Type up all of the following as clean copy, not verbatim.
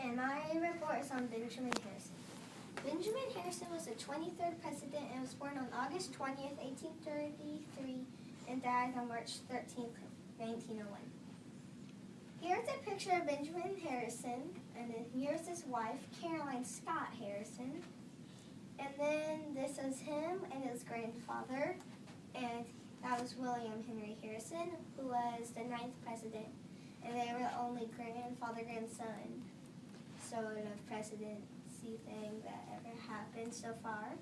and my report is on Benjamin Harrison. Benjamin Harrison was the 23rd president and was born on August 20th, 1833, and died on March 13th, 1901. Here's a picture of Benjamin Harrison, and then here's his wife, Caroline Scott Harrison. And then this is him and his grandfather, and that was William Henry Harrison, who was the 9th president, and they were the only grandfather-grandson sort of presidency thing that ever happened so far.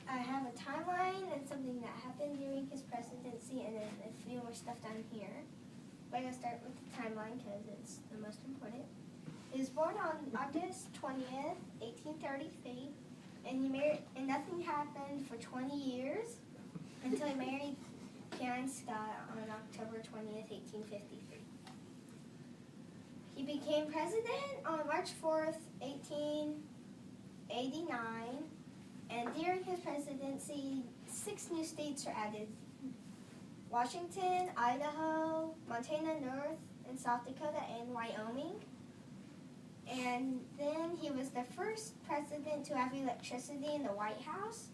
I have a timeline and something that happened during his presidency, and then a few more stuff down here. But I'm going to start with the timeline because it's the most important. He was born on August 20th, 1833, and he married, and nothing happened for 20 years until he married Caroline Scott on October 20th, 1853. He became president on March 4th, 1889, and during his presidency, 6 new states were added: Washington, Idaho, Montana, North and South Dakota, and Wyoming. And then he was the first president to have electricity in the White House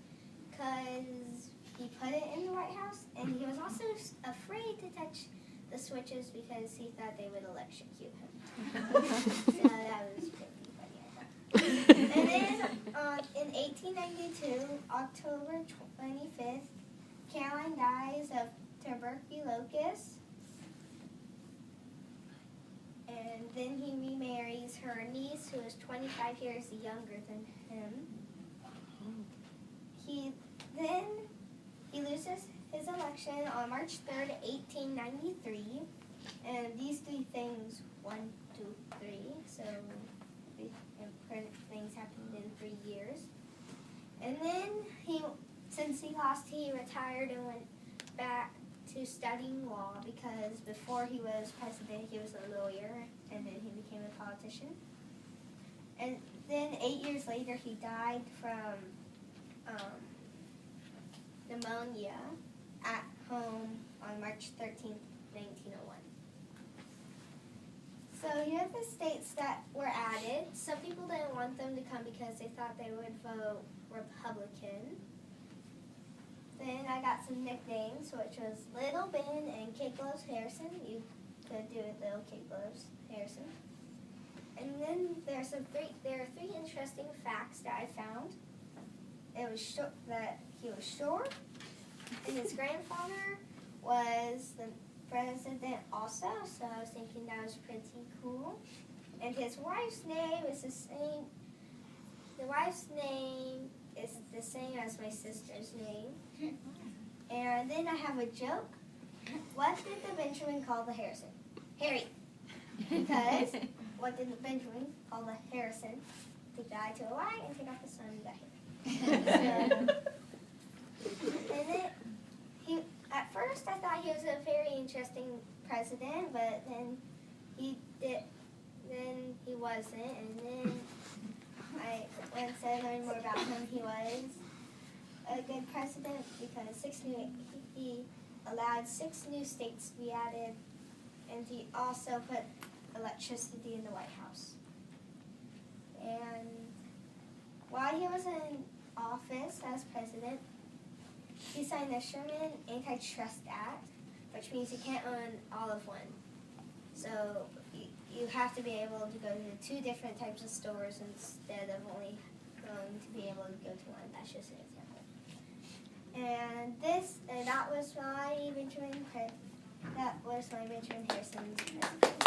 because he put it in the White House, and he was also afraid to touch the switches because he thought they would electrocute him. So that was pretty funny, I thought. And then in 1892, October 25th, Caroline dies of tuberculosis. And then he remarries her niece, who is 25 years younger than him. He loses his election on March 3rd, 1893. And these 3 things, 1, 2, 3, so important things happened in 3 years. And then since he lost, he retired and went back to studying law because before he was president, he was a lawyer, and then he became a politician. And then 8 years later, he died from pneumonia at home on March 13th, 1901. So here are the states that were added. Some people didn't want them to come because they thought they would vote Republican. Then I got some nicknames, which was Little Ben and Cake Loaves Harrison. You could do it, Little Cake Loaves Harrison. And then there are 3 interesting facts that I found. It was that he was short, and his grandfather was the president also, so I was thinking that was pretty cool. And his wife's name is the same. The wife's name is the same as my sister's name. And then I have a joke. What did the Benjamin call the Harrison? Harry. Because what did the Benjamin call the Harrison? Take the I to a Y and take off the sun, you got Harry. And then at first I thought he was a very interesting president, but then he wasn't, and then once I learned more about him, he was a good president because he allowed 6 new states to be added, and he also put electricity in the White House. And while he was in office as president, he signed the Sherman Antitrust Act, which means you can't own all of one. So you have to be able to go to 2 different types of stores instead of only going to be able to go to one. That's just an example. And that was my Benjamin Harrison's president.